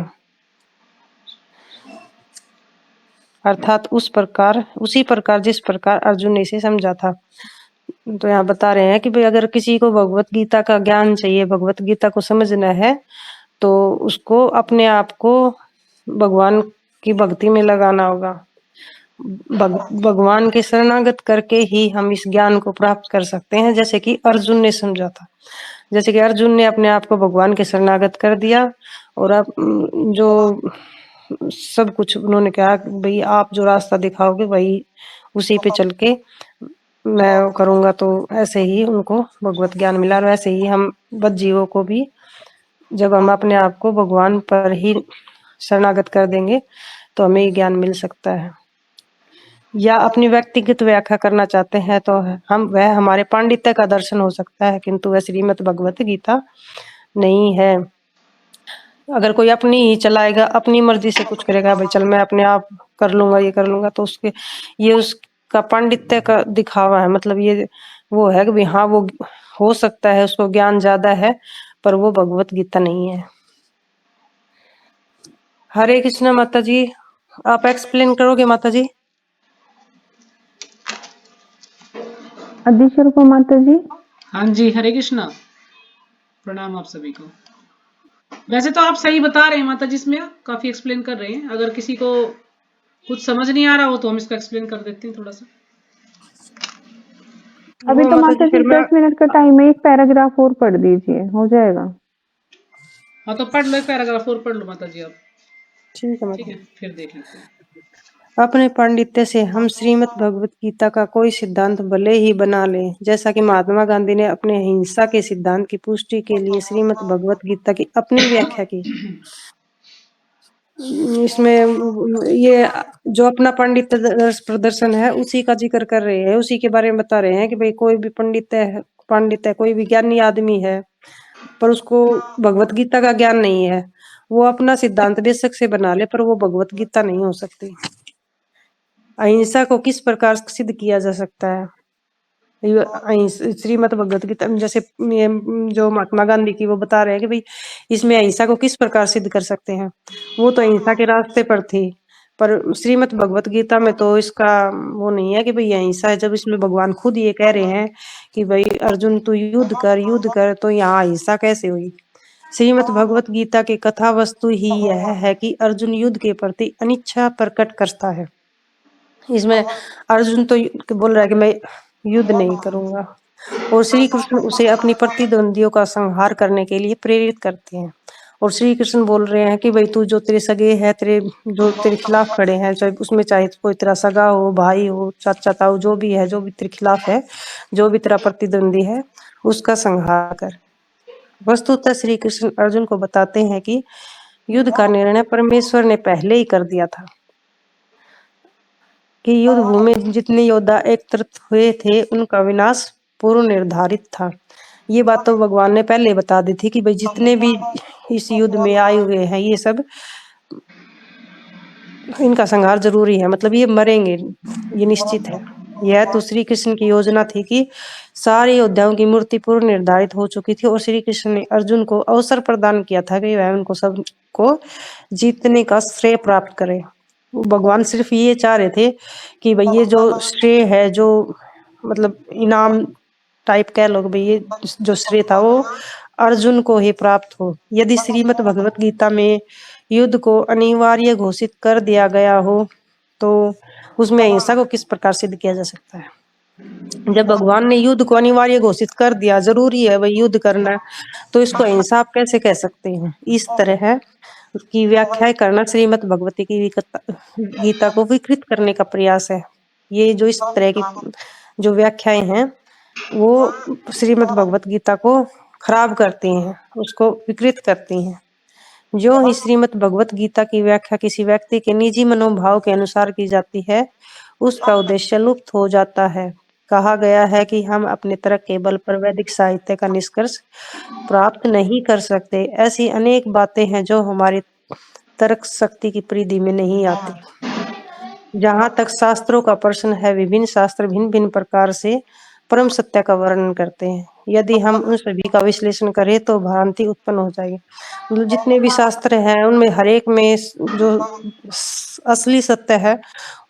अर्थात उसी प्रकार जिस प्रकार अर्जुन ने इसे समझा था। तो यहाँ बता रहे हैं कि भाई अगर किसी को भगवत गीता का ज्ञान चाहिए, भगवत गीता को समझना है, तो उसको अपने आप को भगवान की भक्ति में लगाना होगा। भगवान के शरणागत करके ही हम इस ज्ञान को प्राप्त कर सकते हैं, जैसे कि अर्जुन ने समझा था। जैसे कि अर्जुन ने अपने आप को भगवान के शरणागत कर दिया और अब जो सब कुछ उन्होंने कहा भाई आप जो रास्ता दिखाओगे भाई उसी पे चल के मैं करूंगा। तो ऐसे ही उनको भगवत ज्ञान मिला और ऐसे ही हम बद्ध जीवों को भी जब हम अपने आप को भगवान पर ही शरणागत कर देंगे तो हमें ज्ञान मिल सकता है। या अपनी व्यक्तिगत व्याख्या करना चाहते हैं तो वह हमारे पांडित्य का दर्शन हो सकता है, किंतु वह श्रीमद् भगवत गीता नहीं है। अगर कोई अपनी ही चलाएगा, अपनी मर्जी से कुछ करेगा, भाई चल मैं अपने आप कर लूंगा, ये कर लूंगा, तो उसका पांडित्य का दिखावा है। मतलब ये वो है कि भाई हाँ वो हो सकता है उसको ज्ञान ज्यादा है, पर वो भगवत गीता नहीं है। हरे कृष्णा माता जी, आप एक्सप्लेन करोगे माता जी? अधीश्वर को माता जी। हाँ जी, हरे कृष्णा, प्रणाम आप सभी को। वैसे तो आप सही बता रहे हैं माता जी, इसमें काफी एक्सप्लेन कर रहे हैं। अगर किसी को कुछ समझ नहीं आ रहा हो तो हम इसको एक्सप्लेन कर देते हैं थोड़ा सा। अभी तो माता जी 10 मिनट का टाइम है, एक पैराग्राफ और पढ़ दीजिए, हो जाएगा। हाँ तो पढ़ लो, एक पैराग्राफ और पढ़ लो माता जी आप। ठीक है, ठीक है, फिर देख लेते हैं। अपने पांडित्य से हम श्रीमद् भगवत गीता का कोई सिद्धांत भले ही बना लें, जैसा कि महात्मा गांधी ने अपने अहिंसा के सिद्धांत की पुष्टि के लिए श्रीमद् भगवत गीता की अपनी व्याख्या की। इसमें ये जो अपना पांडित्य प्रदर्शन है उसी का जिक्र कर रहे हैं, उसी के बारे में बता रहे हैं कि भाई कोई भी पंडित है, कोई भी ज्ञानी आदमी है, पर उसको भगवत गीता का ज्ञान नहीं है। वो अपना सिद्धांत बेशक से बना ले, पर वो भगवत गीता नहीं हो सकती। अहिंसा को किस प्रकार सिद्ध किया जा सकता है? श्रीमद् भगवत गीता जैसे जो महात्मा गांधी की वो बता रहे हैं कि भाई इसमें अहिंसा को किस प्रकार सिद्ध कर सकते हैं। वो तो अहिंसा के रास्ते पर थी, पर श्रीमद् भगवत गीता में तो इसका वो नहीं है कि भाई अहिंसा है, जब इसमें भगवान खुद ये कह रहे हैं कि भाई अर्जुन तू युद्ध कर, तो यहाँ अहिंसा कैसे हुई। श्रीमद् भगवत गीता की कथा वस्तु ही यह है कि अर्जुन युद्ध के प्रति अनिच्छा प्रकट करता है। इसमें अर्जुन तो बोल रहा है कि मैं युद्ध नहीं करूंगा, और श्री कृष्ण उसे अपनी प्रतिद्वंदियों का संहार करने के लिए प्रेरित करते हैं। और श्री कृष्ण बोल रहे हैं कि भाई तू जो तेरे सगे है, जो तेरे खिलाफ खड़े हैं, चाहे उसमें चाहे कोई तेरा सगा हो, भाई हो, चाचा ताऊ, जो भी है, जो भी तेरे खिलाफ है, जो भी तेरा प्रतिद्वंदी है, उसका संहार कर। वस्तुतः श्री कृष्ण अर्जुन को बताते हैं कि युद्ध का निर्णय परमेश्वर ने पहले ही कर दिया था, कि युद्ध भूमि में जितने योद्धा एकत्रित हुए थे उनका विनाश पूर्व निर्धारित था। ये बात तो भगवान ने पहले बता दी थी कि भाई जितने भी इस युद्ध में आए हुए हैं, ये सब इनका संहार जरूरी है, मतलब ये मरेंगे, ये निश्चित है। यह तो श्री कृष्ण की योजना थी कि सारे योद्धाओं की मृत्यु पूर्व निर्धारित हो चुकी थी, और श्री कृष्ण ने अर्जुन को अवसर प्रदान किया था कि वह उनको सबको जीतने का श्रेय प्राप्त करे। भगवान सिर्फ ये चाह रहे थे कि भाई ये जो श्रेय है, जो मतलब इनाम टाइप कह लो, भाई ये जो श्रेय था वो अर्जुन को ही प्राप्त हो। यदि श्रीमद् भगवत गीता में युद्ध को अनिवार्य घोषित कर दिया गया हो तो उसमें अहिंसा को किस प्रकार सिद्ध किया जा सकता है। जब भगवान ने युद्ध को अनिवार्य घोषित कर दिया, जरूरी है भाई युद्ध करना, तो इसको अहिंसा आप कैसे कह सकते हैं। इस तरह है की व्याख्या करना श्रीमद् भगवती की गीता को विकृत करने का प्रयास है। ये जो इस तरह की जो व्याख्याएं हैं वो श्रीमद् भगवत गीता को खराब करती हैं, उसको विकृत करती हैं। जो ही श्रीमद् भगवत गीता की व्याख्या किसी व्यक्ति के निजी मनोभाव के अनुसार की जाती है, उसका उद्देश्य लुप्त हो जाता है। कहा गया है कि हम अपने तर्क के बल पर वैदिक साहित्य का निष्कर्ष प्राप्त नहीं कर सकते। ऐसी अनेक बातें हैं जो हमारी तर्क शक्ति की परिधि में नहीं आती। जहाँ तक शास्त्रों का प्रश्न है, विभिन्न शास्त्र भिन्न भिन्न प्रकार से परम सत्य का वर्णन करते हैं। यदि हम उन सभी का विश्लेषण करें तो भ्रांति उत्पन्न हो जाएगी। मतलब जितने भी शास्त्र हैं उनमें हर एक में जो असली सत्य है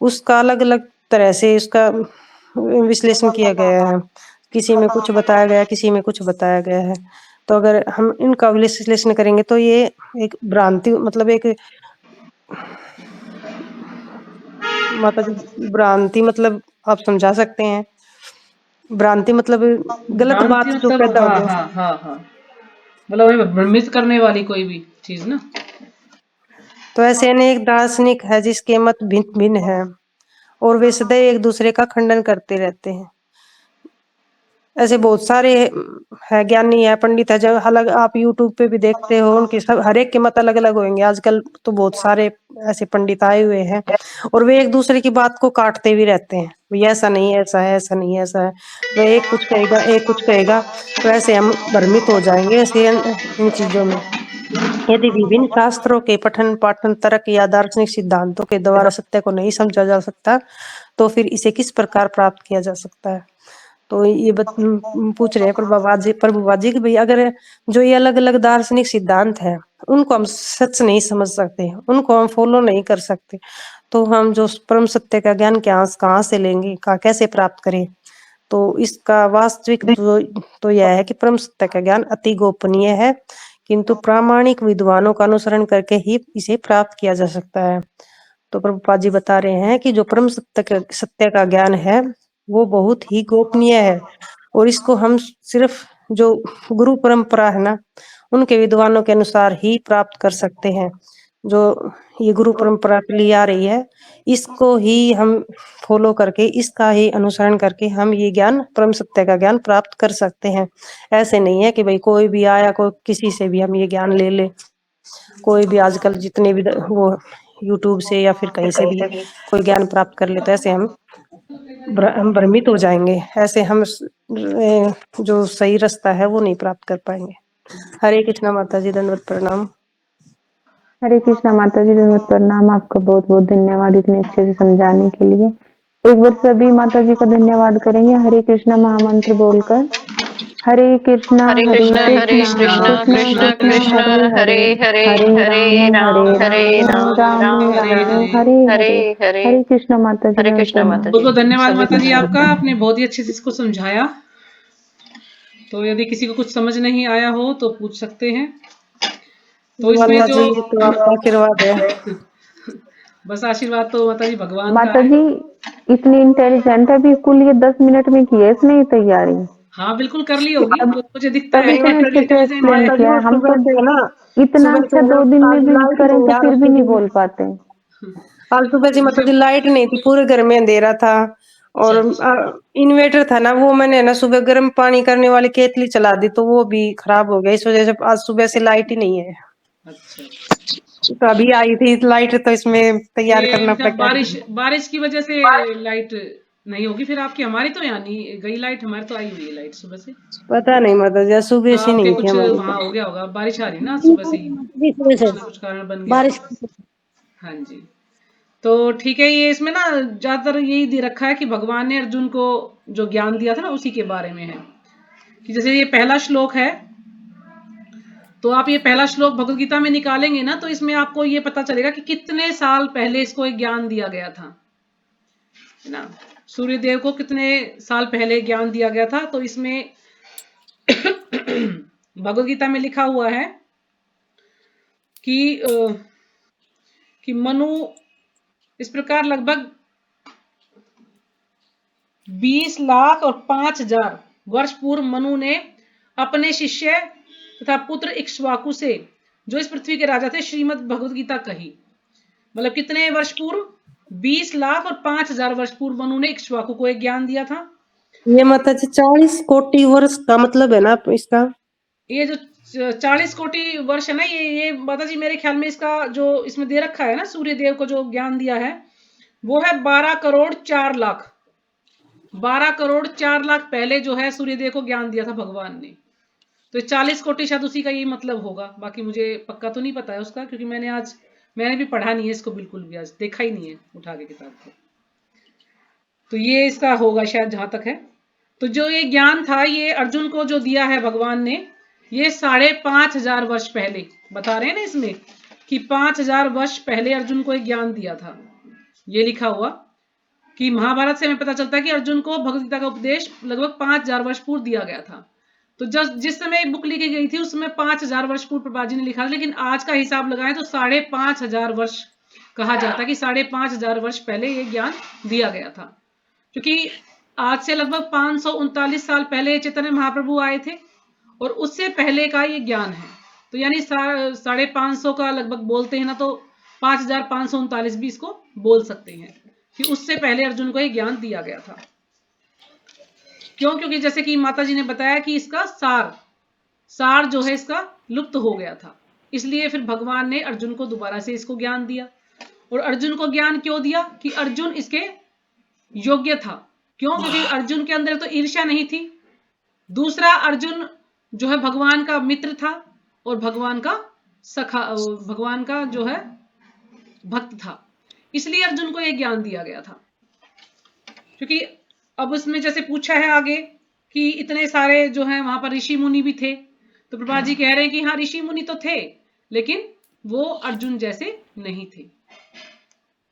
उसका अलग अलग तरह से उसका विश्लेषण किया गया है। किसी में कुछ बताया गया, किसी में कुछ बताया गया है। तो अगर हम इनका विश्लेषण करेंगे तो ये एक भ्रांति, मतलब एक भ्रांति, मतलब आप समझा सकते हैं। भ्रांति मतलब गलत बात जो पैदा हो गया। हाँ, मतलब भ्रमित करने वाली कोई भी चीज ना। तो ऐसे अनेक दार्शनिक है जिसके मत भिन्न भिन्न है और वे सदैव एक दूसरे का खंडन करते रहते हैं। ऐसे बहुत सारे है, ज्ञानी है, पंडित है, जब अलग आप यूट्यूब पे भी देखते हो, उनके सब हर एक के मत अलग अलग होंगे। आजकल तो बहुत सारे ऐसे पंडित आए हुए हैं और वे एक दूसरे की बात को काटते भी रहते हैं। ये ऐसा नहीं है, ऐसा है, ऐसा नहीं है, ऐसा है। वह एक कुछ कहेगा, एक कुछ कहेगा, तो ऐसे हम भ्रमित हो जाएंगे ऐसे इन चीजों में। यदि विभिन्न शास्त्रों के पठन पाठन, तर्क या दार्शनिक सिद्धांतों के द्वारा सत्य को नहीं समझा जा सकता तो फिर इसे किस प्रकार प्राप्त किया जा सकता है। तो ये पूछ रहे हैं प्रभुपाद जी कि भाई अगर जो ये अलग अलग दार्शनिक सिद्धांत है उनको हम सच नहीं समझ सकते, उनको हम फॉलो नहीं कर सकते, तो हम जो परम सत्य का ज्ञान कहाँ से लेंगे, कैसे प्राप्त करें। तो इसका वास्तविक तो यह है कि परम सत्य का ज्ञान अति गोपनीय है, किंतु प्रामाणिक विद्वानों का अनुसरण करके ही इसे प्राप्त किया जा सकता है। तो प्रभुपाद जी बता रहे हैं कि जो परम सत्य का ज्ञान है वो बहुत ही गोपनीय है और इसको हम सिर्फ जो गुरु परंपरा है ना उनके विद्वानों के अनुसार ही प्राप्त कर सकते हैं। जो ये गुरु परंपरा चली आ रही है इसको ही हम फॉलो करके, इसका ही अनुसरण करके हम ये ज्ञान, परम सत्य का ज्ञान प्राप्त कर सकते हैं। ऐसे नहीं है कि भाई कोई भी आया, कोई किसी से भी हम ये ज्ञान ले ले। कोई भी आजकल जितने भी वो यूट्यूब से या फिर कहीं से भी कोई ज्ञान प्राप्त कर लेते, ऐसे हम भ्रमित हो जाएंगे। ऐसे हम जो सही रास्ता है वो नहीं प्राप्त कर पाएंगे। हरे कृष्णा माता जी, दंडवत प्रणाम। हरे कृष्णा माता जी, दंडवत प्रणाम। आपका बहुत बहुत धन्यवाद इतने अच्छे से समझाने के लिए। एक बार सभी माता जी का धन्यवाद करेंगे हरे कृष्णा महामंत्र बोलकर। हरे कृष्णा हरे कृष्णा कृष्णा कृष्ण कृष्ण हरे हरे हरे राम हरे राम राम हरे राम हरे। हरे हरे हरे हरे हरे कृष्णा माता जी, हरे मैं कृष्णा माता प्रणाम। जी। बहुत बहुत धन्यवाद सभी माता जी को आपका, आपने बहुत ही अच्छे से इसको समझाया। तो यदि किसी को कुछ समझ नहीं आया हो तो पूछ सकते हैं। तो इसमें माता जो जी तो आपका आशीर्वाद है। बस आशीर्वाद तो माता जी भगवान का माता है। जी इतनी इंटेलिजेंट है, अभी कुल ये 10 मिनट में की है इसने ये तैयारी। हाँ बिल्कुल कर ली होगी, अब मुझे दिखता तब है इतने अच्छे से इंटेलिजेंट है। एक्सप्लेन माता जी किया वो है, हम सुबह तो से है ना, इतना सुबह अच्छा से ना 2 दिन में आज भी लाइट करें नहीं तो यार फिर भी उसके नहीं दिन। बोल पाते। आज सुबह से माता जी लाइट नहीं थी, पूरे घर में अंधेरा था। और इन्वर्टर था ना, वो मैंने ना सुबह गर्म पानी करने वाली केतली चला दी तो वो भी खराब हो गया, इस वजह से आज सुबह से लाइट ही नहीं है। अच्छा, तो अभी आई थी लाइट, तो इसमें तैयार ये करना इनका पड़ा। बारिश की वजह से लाइट नहीं होगी फिर आपकी। हमारी तो यहाँ नहीं गई लाइट, हमारी तो आई हुई है लाइट सुबह से। पता नहीं माता जी, आज सुबह से आपके नहीं थी कुछ हमारी वहाँ हो तो। गया होगा, बारिश आ रही है ना सुबह से ही, कुछ ना कुछ कारण बन गया बारिश। होगा। हाँ जी। तो ठीक है, ये इसमें ना ज्यादातर यही दे रखा है कि भगवान ने अर्जुन को जो ज्ञान दिया था ना उसी के बारे में है। कि जैसे ये पहला श्लोक है, तो आप ये पहला श्लोक भगवत गीता में निकालेंगे ना, तो इसमें आपको ये पता चलेगा कि कितने साल पहले इसको एक ज्ञान दिया गया था, है ना। सूर्य देव को कितने साल पहले ज्ञान दिया गया था। तो इसमें भगवत गीता में लिखा हुआ है कि कि मनु इस प्रकार लगभग 20 लाख और 5,000 वर्ष पूर्व मनु ने अपने शिष्य तथा पुत्र इक्ष्वाकु से, जो इस पृथ्वी के राजा थे, श्रीमद् भगवत गीता कही। मतलब कितने वर्ष पूर्व? 20 लाख और 5,000 वर्ष पूर्व मनु ने इक्ष्वाकु को एक ज्ञान दिया था। ये माता जी 40 कोटि वर्ष का मतलब है ना इसका। ये जो 40 कोटि वर्ष है ना, ये माता जी मेरे ख्याल में इसका जो इसमें दे रखा है ना, सूर्य देव को जो ज्ञान दिया है वो है 12 करोड़ 4 लाख। 12 करोड़ 4 लाख पहले जो है सूर्य देव को ज्ञान दिया था भगवान ने। तो 40 कोटि शायद उसी का ये मतलब होगा। बाकी मुझे पक्का तो नहीं पता है उसका, क्योंकि मैंने भी पढ़ा नहीं है इसको, बिल्कुल भी आज देखा ही नहीं है उठा के किताब को। तो ये इसका होगा शायद, जहां तक है। तो जो ये ज्ञान था ये अर्जुन को जो दिया है भगवान ने, ये 5,500 वर्ष पहले बता रहे हैं ना इसमें कि 5,000 वर्ष पहले अर्जुन को एक ज्ञान दिया था। ये लिखा हुआ कि महाभारत से हमें पता चलता है कि अर्जुन को भगवद गीता का उपदेश लगभग 5,000 वर्ष पूर्व दिया गया था। तो जिस समय एक बुक लिखी गई थी उसमें 5,000 वर्ष पूर्व प्रभा जी ने लिखा, लेकिन आज का हिसाब लगाएं तो 5,500 वर्ष कहा जाता है कि 5,500 वर्ष पहले ये ज्ञान दिया गया था। क्योंकि आज से लगभग 539 साल पहले चैतन्य महाप्रभु आए थे और उससे पहले का ये ज्ञान है। तो यानी 550 का लगभग बोलते हैं ना, तो 5,539 भी इसको बोल सकते हैं कि उससे पहले अर्जुन को ये ज्ञान दिया गया था। क्यों? क्योंकि जैसे कि माता जी ने बताया कि इसका सार जो है इसका लुप्त हो गया था, इसलिए फिर भगवान ने अर्जुन को दोबारा से इसको ज्ञान दिया। और अर्जुन को ज्ञान क्यों दिया? कि अर्जुन इसके योग्य था। क्यों? क्योंकि अर्जुन के अंदर तो ईर्ष्या नहीं थी। दूसरा, अर्जुन जो है भगवान का मित्र था और भगवान का सखा, भगवान का जो है भक्त था, इसलिए अर्जुन को यह ज्ञान दिया गया था। क्योंकि अब उसमें जैसे पूछा है आगे कि इतने सारे जो है वहां पर ऋषि मुनि भी थे, तो प्रभा जी कह रहे हैं कि हाँ ऋषि मुनि तो थे, लेकिन वो अर्जुन जैसे नहीं थे।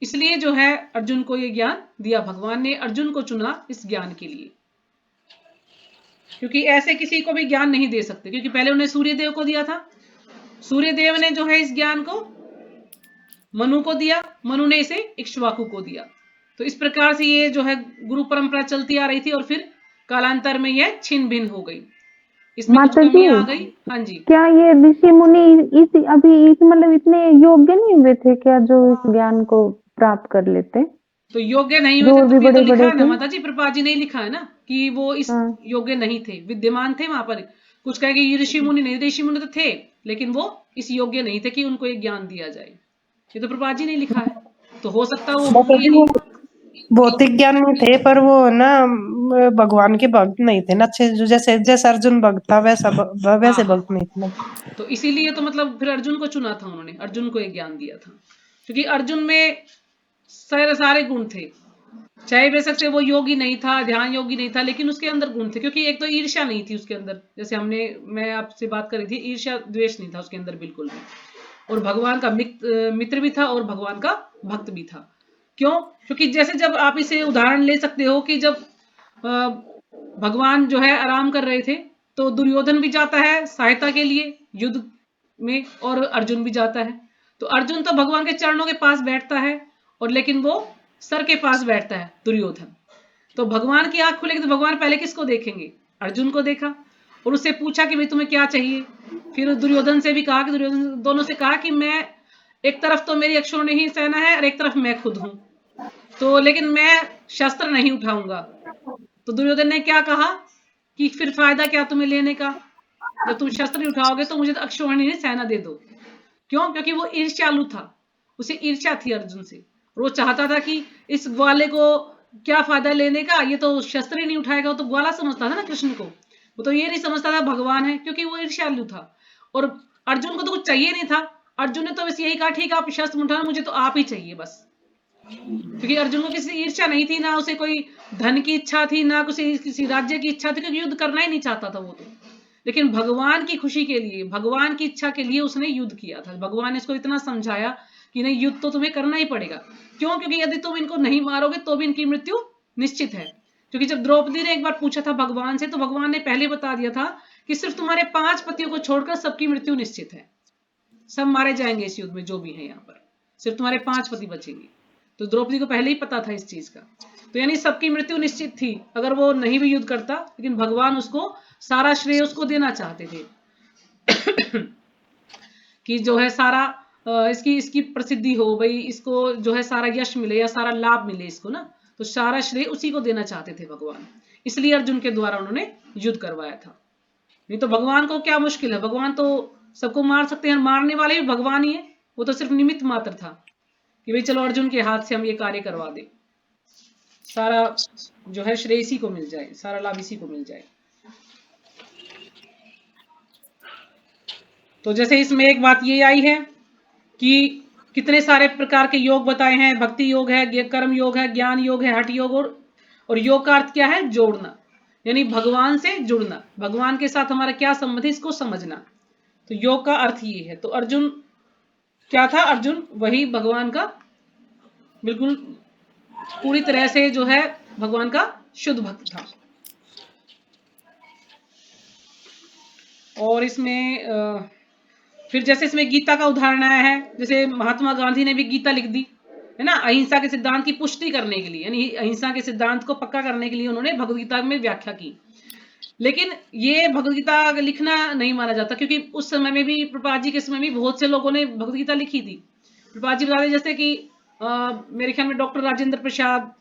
इसलिए जो है अर्जुन को ये ज्ञान दिया, भगवान ने अर्जुन को चुना इस ज्ञान के लिए। क्योंकि ऐसे किसी को भी ज्ञान नहीं दे सकते, क्योंकि पहले उन्हें सूर्य देव को दिया था, सूर्य देव ने जो है इस ज्ञान को मनु को दिया, मनु ने इसे इक्ष्वाकु को दिया। तो इस प्रकार से ये जो है गुरु परंपरा चलती आ रही थी और फिर कालांतर में यह छिन्न भिन्न हो गई, इसमें कुछ माता जी कमियां आ गई। हाँ जी। क्या ये ऋषि मुनि मतलब इतने योग्य नहीं हुए थे क्या जो इस ज्ञान को प्राप्त कर लेते? तो योग्य नहीं हुए जो थे और भी तभी तो बड़े लिखा बड़े है ना थे। माता जी, प्रभा जी ने लिखा है ना कि वो इस हाँ। योग्य नहीं थे, विद्यमान थे वहां पर। कुछ कहे कि ये ऋषि मुनि नहीं, ऋषि मुनि तो थे लेकिन वो इस योग्य नहीं थे कि उनको एक ज्ञान दिया जाए। ये तो प्रभा जी ने लिखा है, तो हो सकता है वो होंगे माता ही जी वो नहीं। भौतिक ज्ञान में थे, पर वो ना भगवान के भक्त नहीं थे ना, अच्छे जो जैसे जैसे अर्जुन भक्त था वैसा हाँ वैसे हाँ, भक्त नहीं थे ना। तो इसीलिए तो मतलब फिर अर्जुन को चुना था उन्होंने, अर्जुन को एक ज्ञान दिया था, क्योंकि अर्जुन में सारे गुण थे। चाहे बेशक से वो योगी नहीं था, ध्यान योगी नहीं था, लेकिन उसके अंदर गुण थे। क्योंकि एक तो ईर्ष्या नहीं थी उसके अंदर, जैसे मैं आपसे बात कर रही थी, ईर्ष्या द्वेष नहीं था उसके अंदर बिल्कुल भी, और भगवान का मित्र भी था और भगवान का भक्त भी था। क्यों? क्योंकि जैसे जब आप इसे उदाहरण ले सकते हो कि जब भगवान जो है आराम कर रहे थे, तो दुर्योधन भी जाता है सहायता के लिए युद्ध में, और अर्जुन भी जाता है। तो अर्जुन तो भगवान के चरणों के पास बैठता है, और लेकिन वो सर के पास बैठता है दुर्योधन। तो भगवान की आंख खुलेगी तो भगवान पहले किसको देखेंगे? अर्जुन को देखा, और उससे पूछा कि भाई तुम्हें क्या चाहिए। फिर दुर्योधन से भी कहा कि दुर्योधन दोनों से कहा कि मैं, एक तरफ तो मेरी अक्षौणी ही सेना है और एक तरफ मैं खुद हूं, तो लेकिन मैं शस्त्र नहीं उठाऊंगा। तो दुर्योधन ने क्या कहा कि फिर फायदा क्या तुम्हें लेने का, जब तुम शस्त्र नहीं उठाओगे तो मुझे तो अक्षौहिणी सेना दे दो। क्यों? क्योंकि वो ईर्ष्यालु था, उसे ईर्ष्या थी अर्जुन से, और वो चाहता था कि इस ग्वाले को क्या फायदा लेने का, ये तो शस्त्र ही नहीं उठाएगा। वो तो ग्वाला समझता था ना कृष्ण को, वो तो ये नहीं समझता था भगवान है, क्योंकि वो ईर्ष्यालु था। और अर्जुन को तो कुछ चाहिए नहीं था, अर्जुन ने तो बस यही कहा ठीक है आप शस्त्र उठाना, मुझे तो आप ही चाहिए बस। क्योंकि अर्जुन को किसी ईर्ष्या नहीं थी, ना उसे कोई धन की इच्छा थी, ना किसी राज्य की इच्छा थी, क्योंकि युद्ध करना ही नहीं चाहता था वो तो। लेकिन भगवान की खुशी के लिए, भगवान की इच्छा के लिए उसने युद्ध किया था। भगवान ने इसको इतना समझाया कि नहीं, युद्ध तो तुम्हें करना ही पड़ेगा। क्यों? क्योंकि यदि तुम इनको नहीं मारोगे तो भी इनकी मृत्यु निश्चित है। क्योंकि जब द्रौपदी ने एक बार पूछा था भगवान से, तो भगवान ने पहले बता दिया था कि सिर्फ तुम्हारे 5 पतियों को छोड़कर सबकी मृत्यु निश्चित है, सब मारे जाएंगे इस युद्ध में, जो भी है यहाँ पर सिर्फ तुम्हारे 5 पति बचेंगे। तो द्रौपदी को पहले ही पता था इस चीज का, तो यानी सबकी मृत्यु निश्चित थी अगर वो नहीं भी युद्ध करता। लेकिन भगवान उसको सारा श्रेय उसको देना चाहते थे कि जो है सारा इसकी प्रसिद्धि हो, भाई इसको जो है सारा यश मिले या सारा लाभ मिले इसको ना, तो सारा श्रेय उसी को देना चाहते थे भगवान। इसलिए अर्जुन के द्वारा उन्होंने युद्ध करवाया था। नहीं तो भगवान को क्या मुश्किल है, भगवान तो सबको मार सकते हैं, मारने वाले भी भगवान ही है। वो तो सिर्फ निमित्त मात्र था कि भाई चलो अर्जुन के हाथ से हम ये कार्य करवा दे, सारा जो है श्रेय इसी को मिल जाए, सारा लाभ इसी को मिल जाए। तो जैसे इसमें एक बात ये आई है कि कितने सारे प्रकार के योग बताए हैं, भक्ति योग है, कर्म योग है, ज्ञान योग है, हठ योग, और योग का अर्थ क्या है? जोड़ना, यानी भगवान से जुड़ना, भगवान के साथ हमारा क्या संबंध है इसको समझना। तो योग का अर्थ ये है। तो अर्जुन क्या था? अर्जुन वही भगवान का बिल्कुल पूरी तरह से जो है भगवान का शुद्ध भक्त था। और इसमें फिर जैसे इसमें गीता का उदाहरण आया है, जैसे महात्मा गांधी ने भी गीता लिख दी है ना, अहिंसा के सिद्धांत की पुष्टि करने के लिए, यानी अहिंसा के सिद्धांत को पक्का करने के लिए उन्होंने भगवद गीता में व्याख्या की। लेकिन ये भगवद गीता लिखना नहीं माना जाता, क्योंकि उस समय में भी, प्रभुपाद जी के समय में बहुत से लोगों ने भगवद गीता लिखी थी। प्रभुपाद जी बताते जैसे कि मेरे ख्याल में डॉक्टर राजेंद्र प्रसाद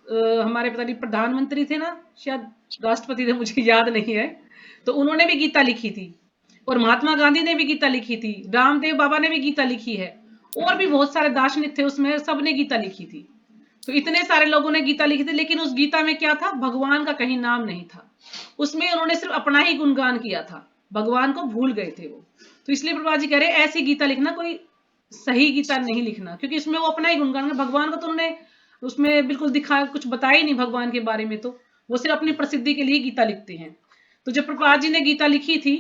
हमारे पता नहीं प्रधानमंत्री थे ना, शायद राष्ट्रपति थे, मुझे याद नहीं है, तो उन्होंने भी गीता लिखी थी। और महात्मा गांधी ने भी गीता लिखी थी, रामदेव बाबा ने भी गीता लिखी है, और भी बहुत सारे दार्शनिक थे उसमें, सबने गीता लिखी थी। तो इतने सारे लोगों ने गीता लिखी थी, लेकिन उस गीता में क्या था? भगवान का कहीं नाम नहीं था उसमें। उन्होंने सिर्फ अपना ही गुणगान किया था, भगवान को भूल गए थे वो। तो इसलिए प्रभुपाद जी कह रहे ऐसी गीता लिखना, कोई सही गीता नहीं लिखना, क्योंकि इसमें वो अपना ही गुणगान, भगवान को तो उन्होंने उसमें बिल्कुल दिखा कुछ बताया ही नहीं भगवान के बारे में, तो वो सिर्फ अपनी प्रसिद्धि के लिए गीता लिखते हैं। तो जब प्रभुपाद जी ने गीता लिखी थी,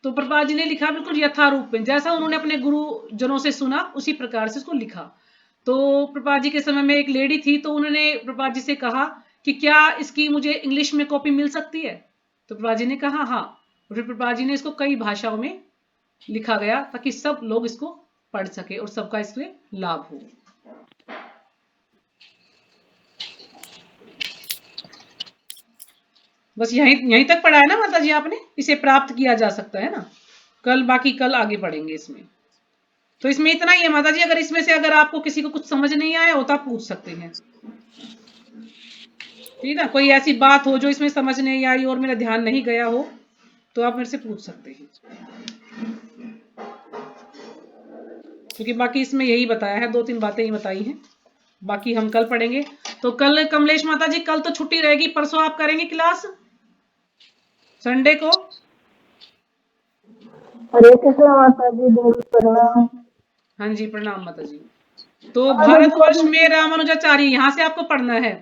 तो प्रभुपाद जी ने लिखा बिल्कुल यथारूप में, जैसा उन्होंने अपने गुरुजनों से सुना उसी प्रकार से उसको लिखा। तो प्रभुपाद जी के समय में एक लेडी थी, तो उन्होंने प्रभुपाद जी से कहा कि क्या इसकी मुझे इंग्लिश में कॉपी मिल सकती है? तो प्रभुपाद जी ने कहा हाँ। और फिर प्रभुपाद जी ने इसको कई भाषाओं में लिखा गया ताकि सब लोग इसको पढ़ सके और सबका इससे लाभ हो। बस यहीं तक पढ़ा है ना माता जी आपने, इसे प्राप्त किया जा सकता है ना, बाकी कल आगे पढ़ेंगे इसमें। तो इसमें इतना ही है माता जी, अगर इसमें से अगर आपको किसी को कुछ समझ नहीं आया होता पूछ सकते हैं, ठीक है? कोई ऐसी बात हो जो इसमें समझ नहीं आई और मेरा ध्यान नहीं गया हो तो आप मेरे से पूछ सकते हैं, क्योंकि बाकी इसमें यही बताया है, 2-3 बातें ही बताई हैं, बाकी हम कल पढ़ेंगे। तो कल कमलेश माता जी कल तो छुट्टी रहेगी, परसों आप करेंगे क्लास संडे को? हरे कृष्ण माता जी, प्रणाम। हाँ जी प्रणाम माता जी। तो भारतवर्ष में रामानुजाचार्य यहाँ से आपको पढ़ना है,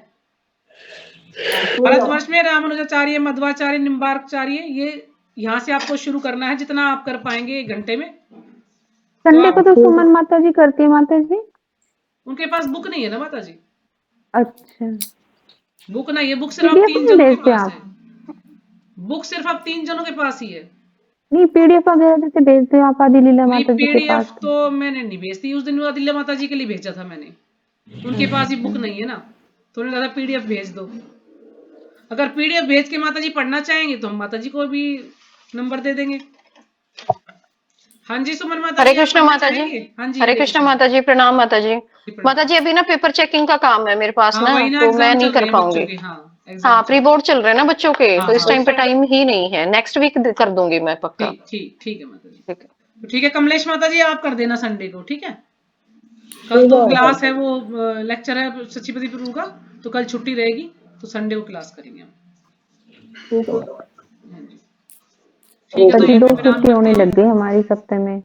भरतवर्ष में रामानुजाचार्य, मध्वाचार्य, निम्बार्काचार्य, ये यहाँ से आपको शुरू करना है, जितना आप कर पाएंगे 1 घंटे में। संडे को तो सुमन माता जी करती है माता जी। उनके पास बुक नहीं है ना माता जी, अच्छा, बुक नहीं है, बुक सिर्फ आप पीडीएफ 3 नहीं जनों के भेजते पास आप? है, बुक सिर्फ आप 3 जनों के पास ही है। नहीं, पीडीएफ वगैरह जैसे भेजते हो आप आदि लीला नहीं, माता जी के पास? पीडीएफ तो मैंने नहीं भेजती, उस दिन आदिल्य माता जी के लिए भेजा था मैंने, उनके पास ही बुक नहीं है ना, तो उन्होंने कहा पीडीएफ भेज दो। अगर पीडीएफ भेज के माता जी पढ़ना चाहेंगे तो हम माता जी को भी नंबर दे देंगे। हाँ जी सुमन माता हरे जी, आप कृष्ण पढ़ना माता जी। चाहेंगे? हाँ जी, हरे कृष्ण माता जी, प्रणाम माता जी। माता जी अभी ना पेपर चेकिंग का काम है मेरे पास हाँ ना, वही ना, तो मैं एग्जाम नहीं चल कर रहे हैं बच्चों पाऊंगी। के। हाँ हाँ, एग्जाम प्री बोर्ड चल रहे हैं ना बच्चों के, हाँ, तो इस हाँ। टाइम पे टाइम ही नहीं है। नेक्स्ट वीक कर दूंगी मैं पक्का। ठीक है माता जी। ठीक है। तो ठीक है कमलेश माता जी, आप कर देना संडे को, ठीक है। कल तो क्लास है, वो लेक्चर है सचिपति प्रभु का, तो कल छुट्टी रहेगी, तो संडे को क्लास करेंगे हम। हाँ जी। ठीक है, तो सभी ये 2 पे विराम छुट्टी होने करते हैं। लग गई हमारी सप्ताह में।